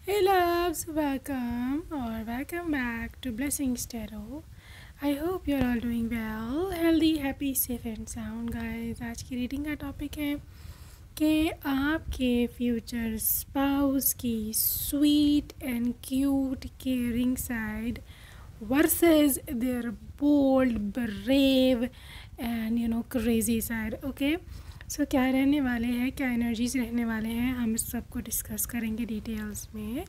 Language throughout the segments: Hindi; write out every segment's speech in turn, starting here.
Hey loves, welcome back to Blessings Tarot. I hope you're all doing well, healthy, happy, safe and sound guys. आज की रीडिंग का टॉपिक है कि आपके फ्यूचर स्पाउस की sweet and cute caring side versus their bold brave and crazy side. Okay, so क्या रहने वाले हैं, क्या एनर्जीज रहने वाले हैं, हम इस सबको डिस्कस करेंगे डिटेल्स में.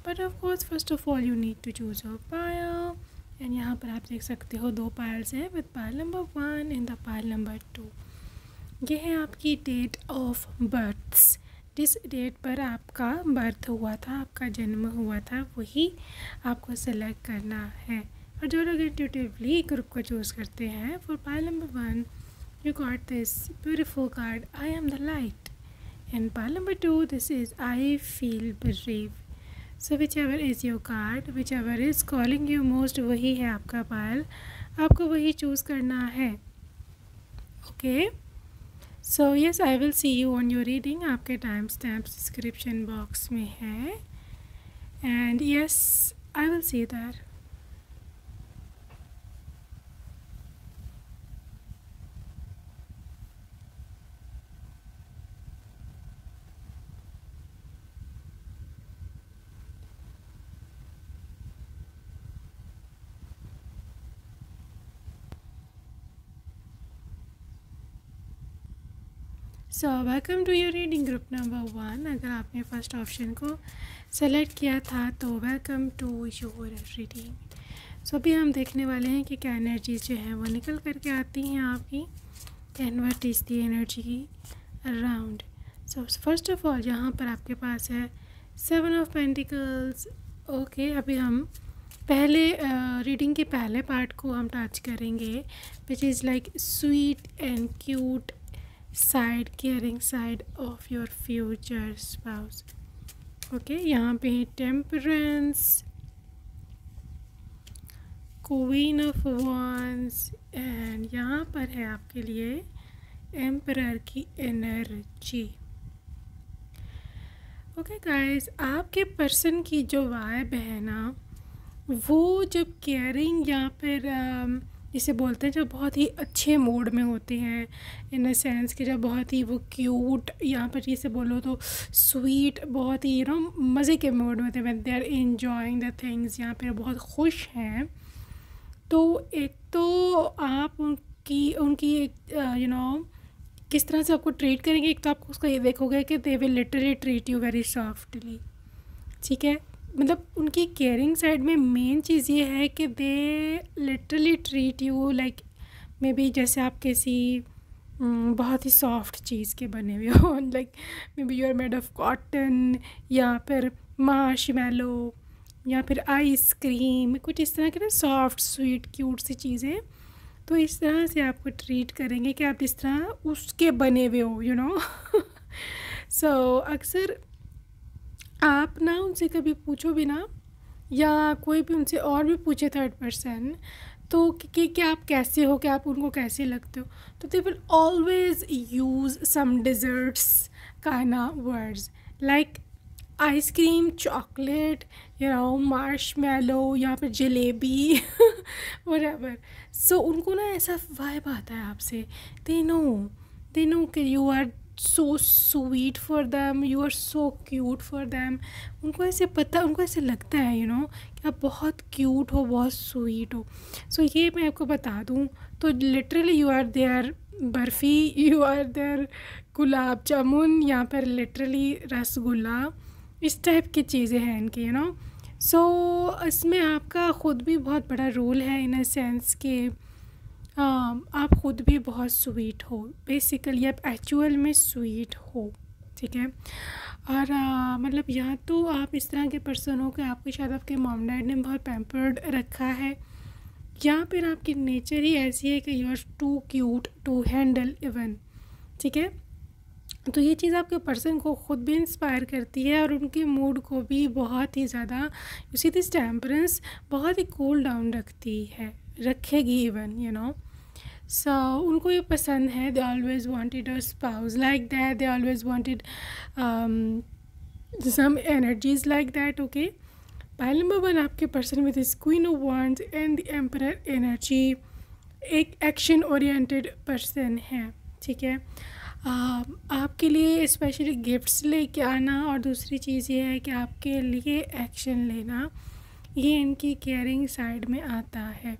But of course first of all you need to choose your pile. And यहाँ पर आप देख सकते हो दो पायल्स हैं with pile number 1 and the pile number 2. ये है आपकी डेट ऑफ बर्थ्स. जिस डेट पर आपका बर्थ हुआ था, आपका जन्म हुआ था, वही आपको सेलेक्ट करना है. और जो लोग इंट्यूटिवली ग्रुप को चूज़ करते हैं, for Payal number 1 you got this beautiful card, I am the light, and pile number 2, this is I feel brave. So whichever is your card, whichever is calling you most, वही है आपका पायल, आपको वही चूज़ करना है. Okay, so yes, I will see you on your reading. आपके टाइम स्टैम्प्स डिस्क्रिप्शन बॉक्स में है, and yes, I will see that. So welcome to your reading group number 1. अगर आपने फर्स्ट ऑप्शन को सेलेक्ट किया था तो वेलकम टू योर रीडिंग. सो अभी हम देखने वाले हैं कि क्या एनर्जीज जो हैं वो निकल करके आती हैं आपकी, and what is the energy around. So first of all यहाँ पर आपके पास है 7 ऑफ पेंटिकल्स. ओके, अभी हम पहले रीडिंग के पहले पार्ट को हम टच करेंगे, which is like sweet and cute side, caring side of your future spouse. Okay, यहाँ पे है temperance, queen of wands, and यहाँ पर है आपके लिए एम्परर की एनर्जी. ओके गाइस, आपके पर्सन की जो वाइब है ना, वो जब केयरिंग या फिर जिसे बोलते हैं जब बहुत ही अच्छे मूड में होते हैं, इन अ सेंस कि जब बहुत ही वो क्यूट, यहाँ पर जिसे बोलो तो स्वीट, बहुत ही मज़े के मूड में होते हैं, when they are enjoying the things, यहाँ पर बहुत खुश हैं. तो एक तो आप उनकी एक किस तरह से आपको ट्रीट करेंगे. एक तो आपको उसका ये देखोगे कि they will literally treat you very softly. ठीक है, मतलब उनकी केयरिंग साइड में मेन चीज़ ये है कि they literally treat you like may B जैसे आप किसी बहुत ही सॉफ्ट चीज़ के बने हुए हो, like may be you are made of cotton, या फिर मार्शमैलो, या फिर आइसक्रीम, कुछ इस तरह के ना सॉफ्ट स्वीट क्यूट सी चीज़ें. तो इस तरह से आपको ट्रीट करेंगे कि आप इस तरह उसके बने हुए हो. सो अक्सर आप ना उनसे कभी पूछो भी ना, या कोई भी उनसे और भी पूछे थर्ड पर्सन, तो कि आप कैसे हो, कि आप उनको कैसे लगते हो, तो they will always use some desserts kind words like ice cream, chocolate, marshmallow, या फिर जलेबी व्हाटएवर. सो उनको ना ऐसा वाइब आता है आपसे. दे नो कि you are so sweet for them, you are so cute for them. उनको ऐसे पता, उनको ऐसे लगता है कि आप बहुत क्यूट हो, बहुत स्वीट हो. सो ये मैं आपको बता दूँ तो literally you are their barfi, you are their gulab jamun, या फिर लिटरली रसगुल्ला, इस टाइप की चीज़ें हैं इनकी. सो इसमें आपका ख़ुद भी बहुत बड़ा रोल है, इन अ सेंस कि आप ख़ुद भी बहुत स्वीट हो, बेसिकली आप एक्चुअल में स्वीट हो. ठीक है, और मतलब या तो आप इस तरह के पर्सन हो कि आपके शायद आपके मॉम डैड ने बहुत पैम्पर्ड रखा है, या फिर आपकी नेचर ही ऐसी है कि you are too cute to handle even. ठीक है, तो ये चीज़ आपके पर्सन को ख़ुद भी इंस्पायर करती है, और उनके मूड को भी बहुत ही ज़्यादा, यू सी दिस टेम्परेंस, बहुत ही कूल डाउन रखेगी इवन. सो उनको ये पसंद है, they always wanted a spouse like that, they always wanted some energies like that. Okay, pile number 1, आपके person with his queen of wands and the emperor energy एक एक्शन ओरिएंटेड पर्सन है, ठीक है। आपके लिए स्पेशली गिफ्ट्स लेके आना और दूसरी चीज़ ये है कि आपके लिए एक्शन लेना, ये इनकी केयरिंग साइड में आता है।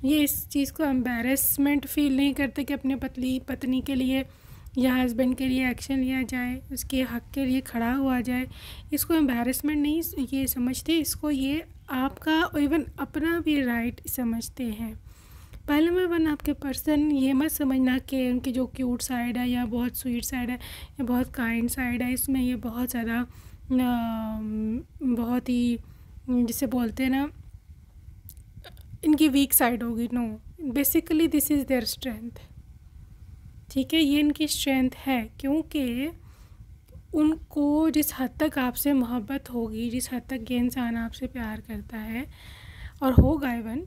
ये इस चीज़ को एम्बैरेसमेंट फील नहीं करते कि अपने पत्नी के लिए या हस्बैंड के लिए एक्शन लिया जाए, उसके हक़ के लिए खड़ा हुआ जाए। इसको एम्बैरेसमेंट नहीं ये समझते, इसको ये आपका इवन अपना भी राइट समझते हैं। पहले नंबर 1, आपके पर्सन ये मत समझना कि उनकी जो क्यूट साइड है या बहुत स्वीट साइड है या बहुत काइंड साइड है, इसमें ये बहुत ज़्यादा बहुत ही जिसे बोलते हैं ना इनकी वीक साइड होगी। No, basically this is their strength, ठीक है। ये इनकी स्ट्रेंथ है क्योंकि उनको जिस हद तक आपसे मोहब्बत होगी, जिस हद तक ये इंसान आपसे प्यार करता है और होगा इवन,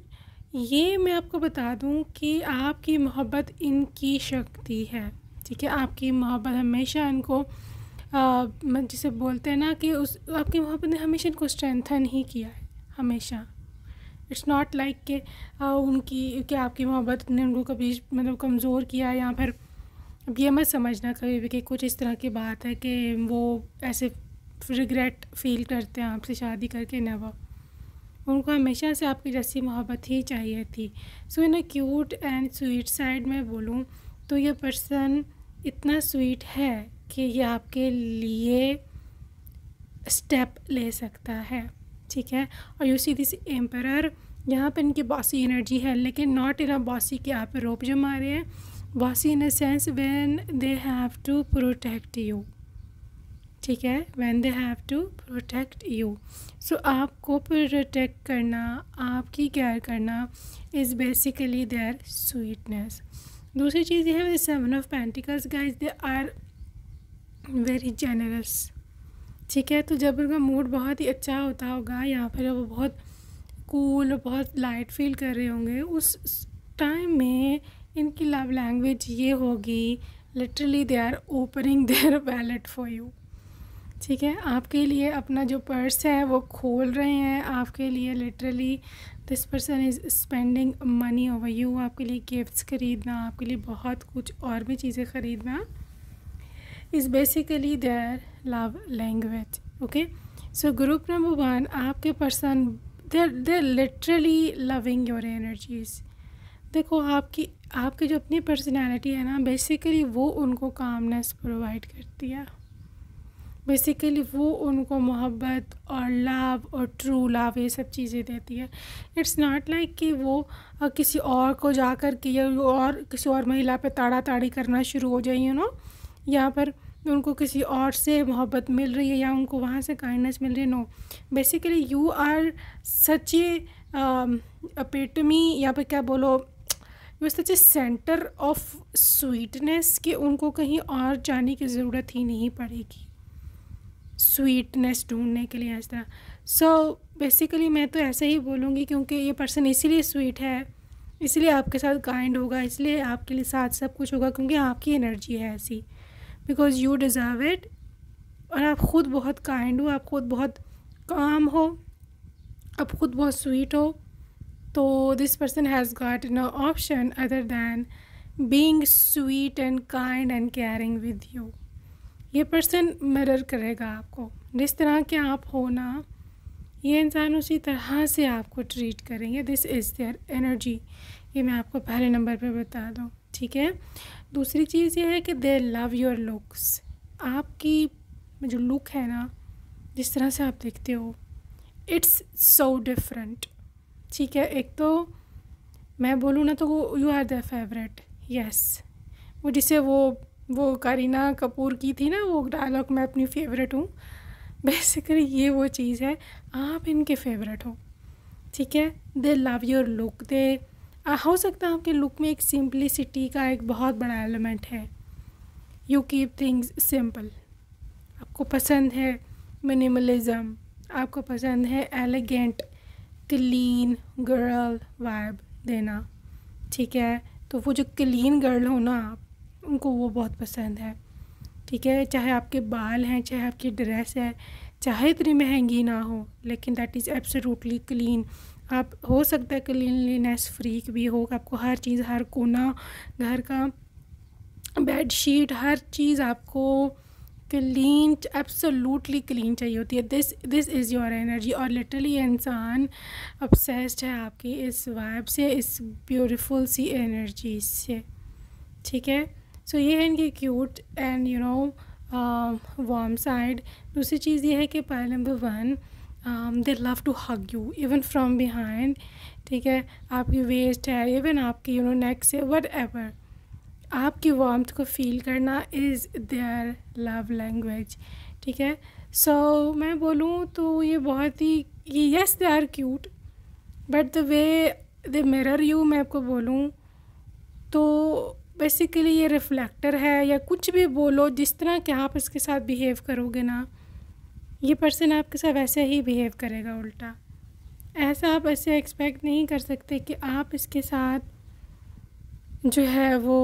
ये मैं आपको बता दूं कि आपकी मोहब्बत इनकी शक्ति है, ठीक है। आपकी मोहब्बत हमेशा इनको जिसे बोलते हैं ना कि उस आपकी मोहब्बत ने हमेशा इनको स्ट्रेंथन ही किया है, हमेशा। इट्स नॉट लाइक कि उनकी कि आपकी मोहब्बत ने उनको कभी मतलब कमज़ोर किया या फिर अब ये मत समझना कभी भी कि कुछ इस तरह की बात है कि वो ऐसे रिग्रेट फील करते हैं आपसे शादी करके। नेवर, उनको हमेशा से आपकी जैसी मोहब्बत ही चाहिए थी। So in a cute and sweet side में बोलूँ तो ये पर्सन इतना स्वीट है कि ये आपके लिए स्टेप ले सकता है, ठीक है। और यू सी दिस एम्परर, यहाँ पे इनकी बॉसी एनर्जी है, लेकिन नॉट इन अ बॉसी कि आप रोप जमा रहे हैं, bossy in a sense when they have to protect you, ठीक है, when they have to protect you. So आपको प्रोटेक्ट करना, आपकी केयर करना इज़ बेसिकली देयर स्वीटनेस। दूसरी चीज़ ये है 7 of pentacles guys, they are very generous, ठीक है। तो जब उनका मूड बहुत ही अच्छा होता होगा या फिर वो बहुत कूल और बहुत लाइट फील कर रहे होंगे, उस टाइम में इनकी लव लैंग्वेज ये होगी literally they are opening their wallet for you, ठीक है। आपके लिए अपना जो पर्स है वो खोल रहे हैं आपके लिए। Literally this person is spending money over you, आपके लिए गिफ्ट्स ख़रीदना, आपके लिए बहुत कुछ और भी चीज़ें ख़रीदना is basically there love language. Okay, so group number 1, आपके person they literally loving your energies. देखो आपकी जो अपनी पर्सनैलिटी है ना, बेसिकली वो उनको कामनेस प्रोवाइड करती है, बेसिकली वो उनको मोहब्बत और लव और ट्रू लव ये सब चीज़ें देती है। इट्स नॉट लाइक कि वो किसी और को जा कर के या और किसी और महिला पे ताड़ी करना शुरू हो जाए, यू नो, या पर उनको किसी और से मोहब्बत मिल रही है या उनको वहाँ से काइंडनेस मिल रही है। No, basically you are such a epitome या फिर क्या बोलो, you are such a centre of sweetness कि उनको कहीं और जाने की ज़रूरत ही नहीं पड़ेगी स्वीटनेस ढूंढने के लिए इस तरह। सो बेसिकली मैं तो ऐसे ही बोलूँगी क्योंकि ये पर्सन इसीलिए स्वीट है, इसलिए आपके साथ काइंड होगा, इसलिए आपके लिए साथ सब कुछ होगा क्योंकि आपकी एनर्जी है ऐसी, बिकॉज यू डिज़र्व इट। और आप ख़ुद बहुत काइंड हो, आप ख़ुद बहुत काम हो, आप ख़ुद बहुत स्वीट हो, तो this person has got no option other than being sweet and kind and caring with you. ये पर्सन मिरर करेगा आपको, जिस तरह के आप हो ना, ये इंसान उसी तरह से आपको ट्रीट करेंगे। दिस इज़ देयर एनर्जी, ये मैं आपको पहले नंबर पे बता दूँ, ठीक है। दूसरी चीज़ ये है कि दे लव योर लुक्स। आपकी जो लुक है ना, जिस तरह से आप दिखते हो, इट्स सो डिफरेंट, ठीक है। एक तो मैं बोलूँ ना तो you are the favourite, yes. वो जिसे वो करीना कपूर की थी ना वो डायलॉग, मैं अपनी फेवरेट हूँ, बेसिकली ये वो चीज़ है, आप इनके फेवरेट हो, ठीक है। दे लव योर लुक, दे हो सकता है आपके लुक में एक सिंपलिसिटी का एक बहुत बड़ा एलिमेंट है। यू कीप थिंग्स सिंपल, आपको पसंद है मिनिमलिज्म, आपको पसंद है एलिगेंट क्लीन गर्ल वाइब देना, ठीक है। तो वो जो क्लीन गर्ल हो ना आप, उनको वो बहुत पसंद है, ठीक है। चाहे आपके बाल हैं, चाहे आपकी ड्रेस है, चाहे इतनी महंगी ना हो, लेकिन दैट इज़ एब्सोल्युटली क्लीन। आप हो सकता है क्लीनलीनेस फ्रीक भी हो, आपको हर चीज़, हर कोना घर का, बेड शीट, हर चीज़ आपको क्लीन, एब्सोल्युटली क्लीन चाहिए होती है। This is your energy. और लिटरली इंसान ऑब्सेस्ड है आपकी इस वाइब से, इस ब्यूटीफुल सी एनर्जी से, ठीक है। सो ये है इनकी क्यूट एंड वार्म साइड। दूसरी चीज़ ये है कि pile number 1, they love to hug you even from behind, ठीक है। आपकी वेस्ट है, इवन आपकी नेक से, वट एवर, आपकी वार्मथ को फील करना इज़ देयर लव लैंग्वेज, ठीक है। सो मैं बोलूँ तो ये बहुत ही, yes they are cute, but the way they mirror you, मैं आपको बोलूँ तो बेसिकली ये रिफ्लेक्टर है, या कुछ भी बोलो, जिस तरह के आप इसके साथ बिहेव करोगे ना, ये पर्सन आपके साथ वैसे ही बिहेव करेगा उल्टा। ऐसा आप ऐसे एक्सपेक्ट नहीं कर सकते कि आप इसके साथ जो है वो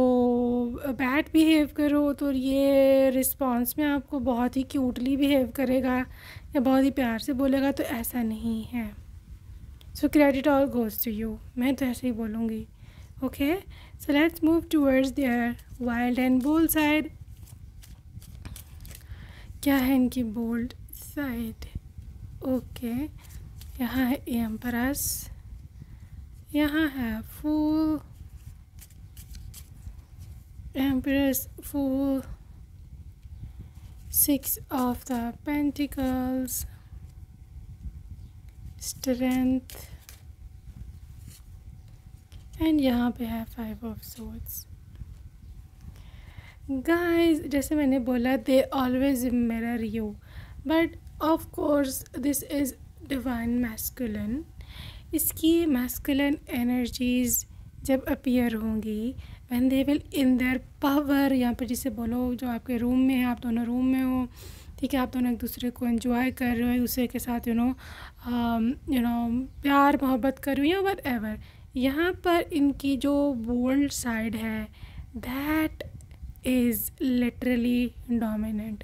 बैड बिहेव करो तो ये रिस्पॉन्स में आपको बहुत ही क्यूटली बिहेव करेगा या बहुत ही प्यार से बोलेगा, तो ऐसा नहीं है। So credit all goes to you, मैं तो ऐसे ही बोलूँगी। Okay, so let's move towards their wild and bold side. क्या है इनकी बोल्ड साइड? ओके, यहाँ है एम्परस, यहाँ है फूल, Empress, Fool, 6 of the Pentacles, Strength, and यहाँ पे है 5 of Swords। गाइस, जैसे मैंने बोला, they always mirror you, but of course this is divine masculine. इसकी मैस्कुलिन एनर्जीज़ जब अपीयर होंगी, when they will in their power, यहाँ पर जिसे बोलो जो आपके रूम में है, आप दोनों रूम में हो, ठीक है, आप दोनों एक दूसरे को एंजॉय कर रहे हो, एक दूसरे के साथ प्यार मोहब्बत कर रहे हो, या वट एवर, यहाँ पर इनकी जो बोल्ड साइड है, that is literally dominant.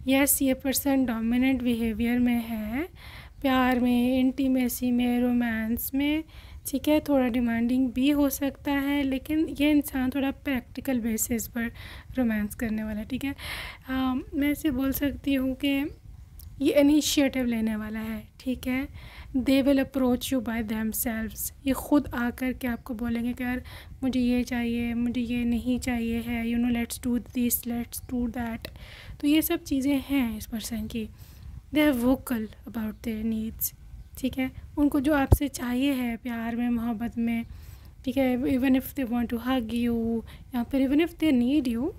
Yes, ये पर्सन डोमिनेंट बिहेवियर में है, प्यार में, इंटीमेसी में, रोमांस में, ठीक है, थोड़ा डिमांडिंग भी हो सकता है, लेकिन ये इंसान थोड़ा प्रैक्टिकल बेसिस पर रोमांस करने वाला है, ठीक है। मैं इसे बोल सकती हूँ कि ये इनिशिएटिव लेने वाला है, ठीक है। They will approach you by themselves, ये ख़ुद आकर के आपको बोलेंगे कि यार मुझे ये चाहिए, मुझे ये नहीं चाहिए है, let's do this, let's do that. तो ये सब चीज़ें हैं इस पर्सन की। They are vocal about their needs, ठीक है। उनको जो आपसे चाहिए है प्यार में, मोहब्बत में, ठीक है, even if they want to hug you, या फिर even if they need you,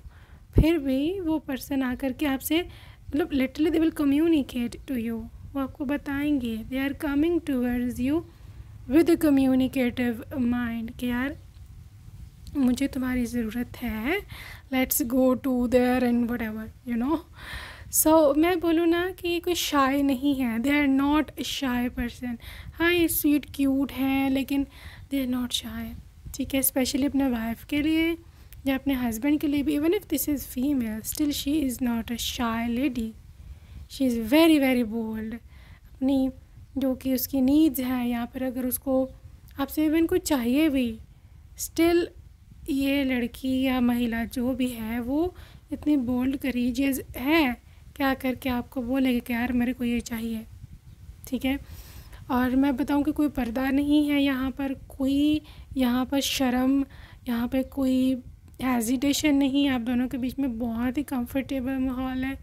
फिर भी वो पर्सन आकर के आपसे, मतलब literally they will communicate to you, वो आपको बताएंगे, they are coming towards you with a communicative mind कि यार मुझे तुम्हारी ज़रूरत है, let's go to there and whatever, so मैं बोलूँ ना कि कोई शाय नहीं है, they are not shy person. हाँ, ये स्वीट क्यूट हैं, लेकिन दे आर नॉट शाय, ठीक है। स्पेशली अपने वाइफ के लिए या अपने हस्बैंड के लिए भी, even if this is female, still she is not a shy lady, she is very very bold. अपनी जो कि उसकी नीड्स हैं, यहाँ पर अगर उसको आपसे इवन कुछ चाहिए भी, स्टिल ये लड़की या महिला जो भी है वो इतनी बोल्ड करेजियस है क्या करके आपको बोलेगी कि यार मेरे को ये चाहिए, ठीक है। और मैं बताऊं कि कोई पर्दा नहीं है यहाँ पर, कोई यहाँ पर शर्म, यहाँ पे कोई हेजिटेशन नहीं है, आप दोनों के बीच में बहुत ही कंफर्टेबल माहौल है।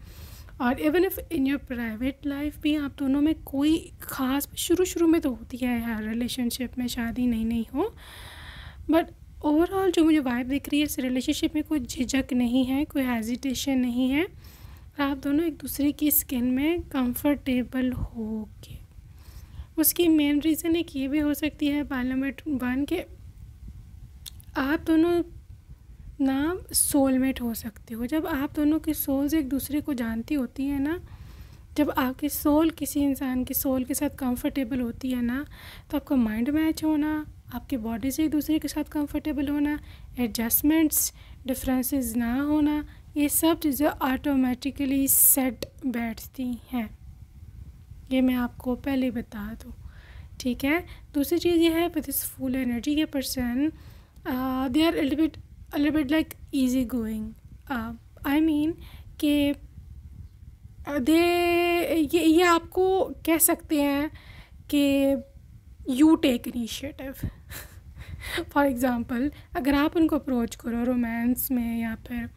और even if in your private life भी आप दोनों में कोई ख़ास, शुरू में तो होती है यार रिलेशनशिप में, शादी नहीं हो, बट ओवरऑल जो मुझे वाइब दिख रही है इस रिलेशनशिप में, कोई झिझक नहीं है, कोई हेजिटेशन नहीं है, आप दोनों एक दूसरे की स्किन में कंफर्टेबल होके। उसकी मेन रीज़न एक ये भी हो सकती है पार्लियामेंट 1 के आप दोनों ना सोलमेट हो सकते हो। जब आप दोनों की सोल्स एक दूसरे को जानती होती है ना, जब आपकी सोल किसी इंसान की सोल के साथ कंफर्टेबल होती है ना, तो आपका माइंड मैच होना, आपकी बॉडी से एक दूसरे के साथ कंफर्टेबल होना, एडजस्टमेंट्स, डिफरेंसेस ना होना, ये सब चीज़ें ऑटोमेटिकली सेट बैठती हैं, ये मैं आपको पहले बता दूँ, ठीक है। दूसरी चीज़ ये है विद दिस फुल एनर्जी के person they are little bit like easy going, I mean कि दे ये आपको कह सकते हैं कि you take initiative. For example अगर आप उनको अप्रोच करो रोमांस में या फिर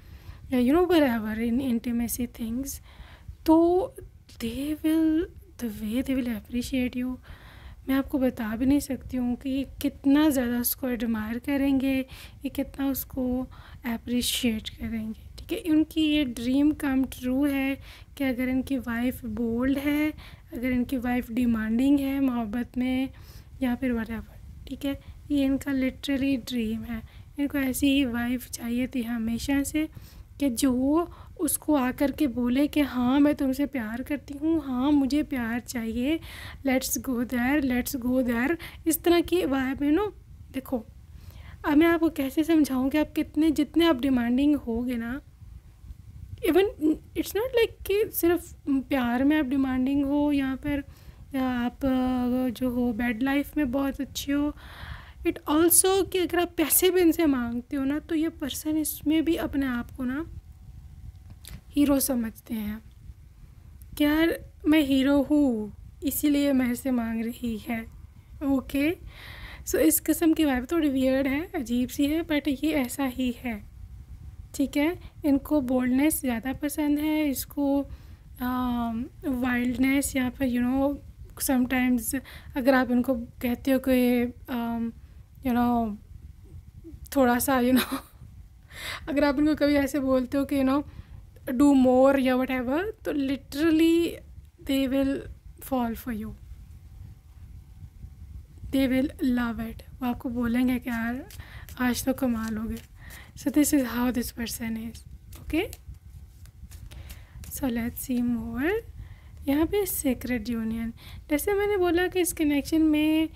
you know wherever in intimacy things, तो they will the way they will appreciate you, मैं आपको बता भी नहीं सकती हूँ कि ये कितना ज़्यादा उसको एडमायर करेंगे, ये कितना उसको अप्रिशिएट करेंगे, ठीक है। उनकी ये ड्रीम कम ट्रू है कि अगर इनकी वाइफ बोल्ड है, अगर इनकी वाइफ डिमांडिंग है मोहब्बत में या फिर व्हाटएवर, ठीक है, ये इनका लिटरली ड्रीम है। इनको ऐसी ही वाइफ चाहिए थी हमेशा से कि जो उसको आकर के बोले कि हाँ मैं तुमसे प्यार करती हूँ, हाँ मुझे प्यार चाहिए, लेट्स गो देयर, इस तरह की वाइब है नो। देखो अब मैं आपको कैसे समझाऊँ कि आप जितने आप डिमांडिंग होगे ना, इवन इट्स नॉट लाइक कि सिर्फ प्यार में आप डिमांडिंग हो या फिर आप जो हो बेड लाइफ में बहुत अच्छे हो, इट ऑल्सो कि अगर आप पैसे भी इनसे मांगते हो ना, तो ये पर्सन इसमें भी अपने आप को ना हीरो समझते हैं कि यार मैं हीरो हूँ इसीलिए मेरे से मांग रही है, ओके। सो इस किस्म की वाइब थोड़ी वियर्ड है, अजीब सी है, बट ये ऐसा ही है, ठीक है। इनको बोल्डनेस ज़्यादा पसंद है, इसको वाइल्डनेस या फिर यू नो समटाइम्स अगर आप इनको कहते हो कि यू नो थोड़ा सा यू नो अगर आप इनको कभी ऐसे बोलते हो कि यू नो डू मोर या वट एवर, तो literally they will fall for you, they will love it. वो आपको बोलेंगे कि यार आज तो कमाल हो गया। So this is how this person is, okay. So let's see more. यहाँ पे सीक्रेट यूनियन, जैसे मैंने बोला कि इस कनेक्शन में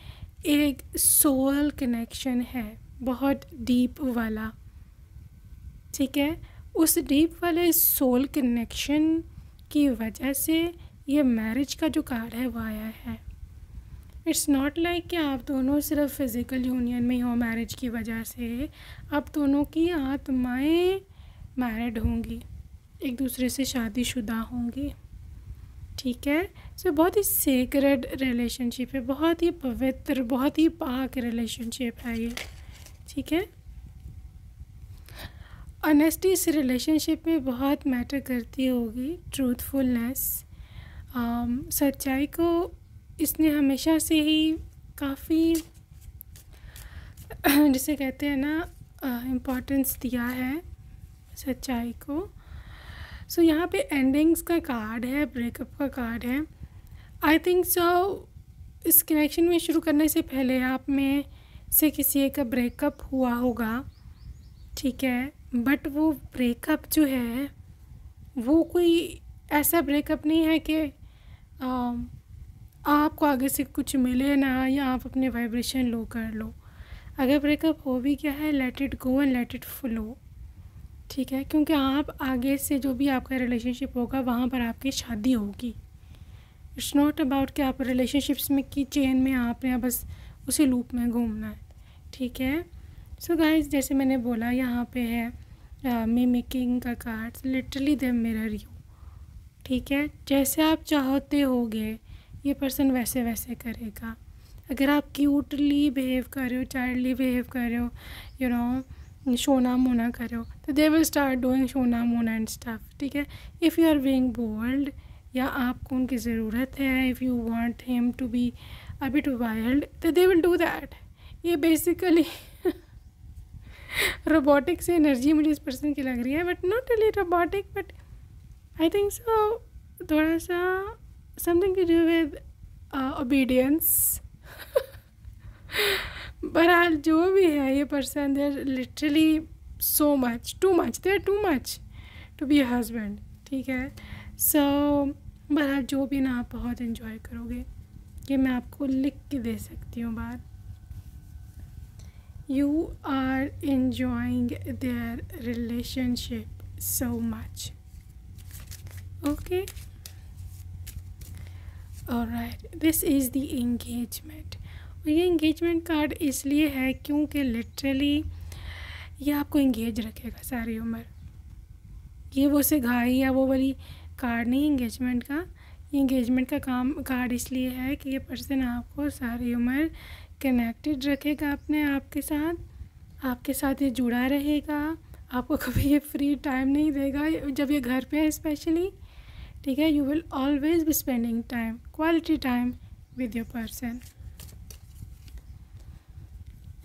एक सोल कनेक्शन है, बहुत डीप वाला, ठीक है। उस डीप वाले सोल कनेक्शन की वजह से ये मैरिज का जो कार्ड है वो आया है। इट्स नॉट लाइक कि आप दोनों सिर्फ फिज़िकल यूनियन में हो मैरिज की वजह से, आप दोनों की आत्माएं मैरिड होंगी, एक दूसरे से शादीशुदा होंगी, ठीक है। सो बहुत ही सेक्रेड रिलेशनशिप है, बहुत ही पवित्र, बहुत ही पाक रिलेशनशिप है ये, ठीक है। ऑनेस्टी इस रिलेशनशिप में बहुत मैटर करती होगी, ट्रूथफुलनेस, सच्चाई को इसने हमेशा से ही काफ़ी जिसे कहते हैं ना इम्पोर्टेंस दिया है सच्चाई को। सो यहाँ पे एंडिंग्स का कार्ड है, ब्रेकअप का कार्ड है। आई थिंक सो इस कनेक्शन में शुरू करने से पहले आप में से किसी एक का ब्रेकअप हुआ होगा, ठीक है, बट वो ब्रेकअप जो है वो कोई ऐसा ब्रेकअप नहीं है कि आपको आगे से कुछ मिले ना या आप अपने वाइब्रेशन लो कर लो। अगर ब्रेकअप हो भी गया है, let it go and let it flow, ठीक है, क्योंकि आप आगे से जो भी आपका रिलेशनशिप होगा वहाँ पर आपकी शादी होगी। इट्स नॉट अबाउट कि आप रिलेशनशिप्स में की चेन में आपने बस उसी लूप में घूमना है, ठीक है। सो गाइस जैसे मैंने बोला यहाँ पे है मिमिकिंग का card, literally they mirror you, ठीक है। जैसे आप चाहते होगे ये पर्सन वैसे वैसे करेगा। अगर आप क्यूटली बिहेव कर रहे हो, चाइल्डली बिहेव कर रहे हो, यू नो शोना मोना कर रहे हो, तो दे विल स्टार्ट डूइंग शोना मोना एंड स्टफ, ठीक है। If you are being bold या आपको उनकी ज़रूरत है, if you want him to be a bit wild, तो दे विल डू दैट। ये बेसिकली रोबोटिक से एनर्जी मुझे इस पर्सन की लग रही है, but not really robotic, but I think so थोड़ा सा something to do with obedience. बहरहाल जो भी है ये person, they are literally so much too much to be a husband, ठीक है। सो बहरहाल जो भी ना आप बहुत इन्जॉय करोगे, ये मैं आपको लिख के दे सकती हूँ बात। You are enjoying their relationship so much, okay. Alright, this is the engagement. और ये एंगेजमेंट कार्ड इसलिए है क्योंकि लिटरली ये आपको एंगेज रखेगा सारी उम्र। ये वो सिखाई या वो वाली कार्ड नहीं एंगेजमेंट का। ये एंगेजमेंट का काम कार्ड इसलिए है कि ये पर्सन आपको सारी उम्र कनेक्टेड रखेगा अपने आप के साथ, आपके साथ ये जुड़ा रहेगा। आपको कभी ये फ्री टाइम नहीं देगा जब ये घर पे है स्पेशली, ठीक है। You will always be spending time, quality time with your person.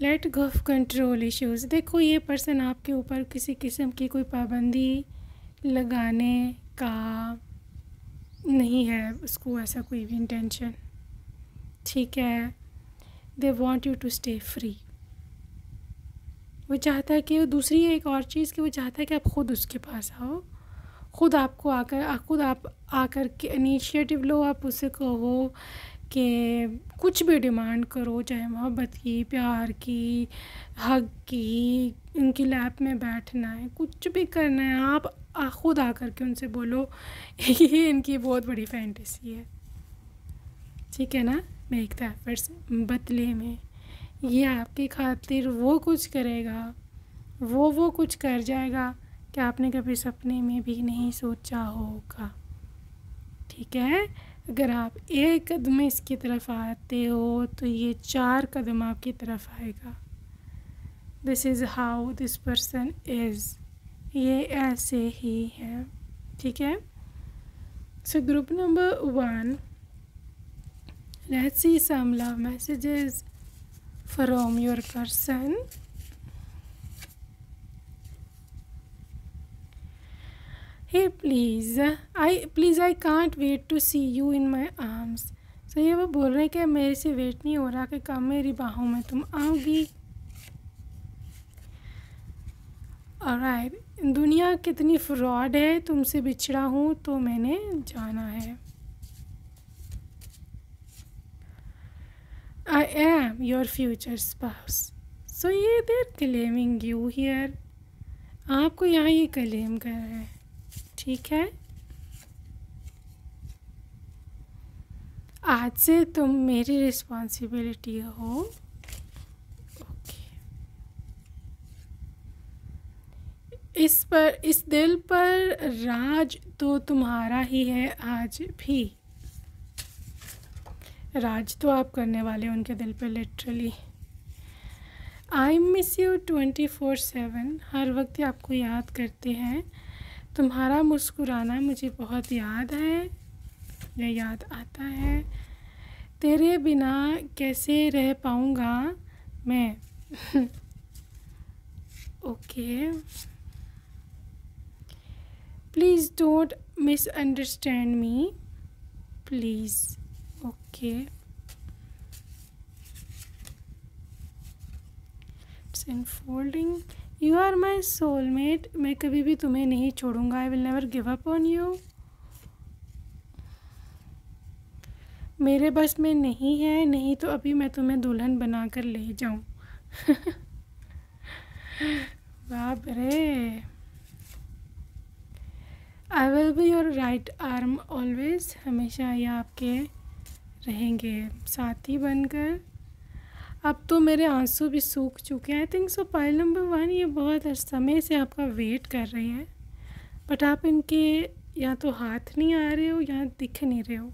Let go of control issues. देखो ये पर्सन आपके ऊपर किसी किस्म की कोई पाबंदी लगाने का नहीं है, उसको ऐसा कोई भी इंटेंशन, ठीक है। They want you to stay free. वो चाहता है कि दूसरी एक और चीज़ कि वो चाहता है कि आप ख़ुद उसके पास आओ, ख़ुद आपको आकर खुद आप आकर के इनिशिएटिव लो। आप उससे कहो कि कुछ भी डिमांड करो, चाहे मोहब्बत की, प्यार की, हग की, उनकी लैप में बैठना है, कुछ भी करना है, आप ख़ुद आकर के उनसे बोलो। ये इनकी बहुत बड़ी फैंटेसी है, ठीक है ना। मेक द एफर्ट्स, बदले में ये आपकी खातिर वो कुछ करेगा, वो कुछ कर जाएगा कि आपने कभी सपने में भी नहीं सोचा होगा, ठीक है। अगर आप एक कदम इसकी तरफ आते हो तो ये 4 कदम आपकी तरफ आएगा। This is how this person is, ये ऐसे ही है, ठीक है। So group number 1, let's see some love messages from your person. Hey please, I can't wait to see you in my arms। So ये वो बोल रहे हैं कि मेरे से वेट नहीं हो रहा कि कब मेरी बाहों में तुम आओगी। ऑलराइट, दुनिया कितनी फ्रॉड है, तुमसे बिछड़ा हूँ तो मैंने जाना है। I am your future spouse। So ये they're claiming you here, आपको यहाँ ये क्लेम कर रहे हैं, ठीक है। आज से तुम मेरी रिस्पॉन्सिबिलिटी हो, ओके। इस दिल पर राज तो तुम्हारा ही है आज भी। राज तो आप करने वाले हो उनके दिल पे लिटरली। आई मिस यू 24/7, हर वक्त ही आपको याद करते हैं। तुम्हारा मुस्कुराना मुझे बहुत याद है या याद आता है। तेरे बिना कैसे रह पाऊँगा मैं। Okay, please don't misunderstand me, please, okay. It's unfolding. You are my soulmate, मैं कभी भी तुम्हें नहीं छोड़ूंगा। I will never give up on you, मेरे बस में नहीं है, नहीं तो अभी मैं तुम्हें दुल्हन बना कर ले जाऊं। बाप रे। I will be your right arm always, हमेशा ये आपके रहेंगे साथी बनकर। अब तो मेरे आंसू भी सूख चुके हैं। आई थिंक सो पाइल नंबर 1 ये बहुत समय से आपका वेट कर रहे हैं, बट आप इनके या तो हाथ नहीं आ रहे हो या दिख नहीं रहे हो।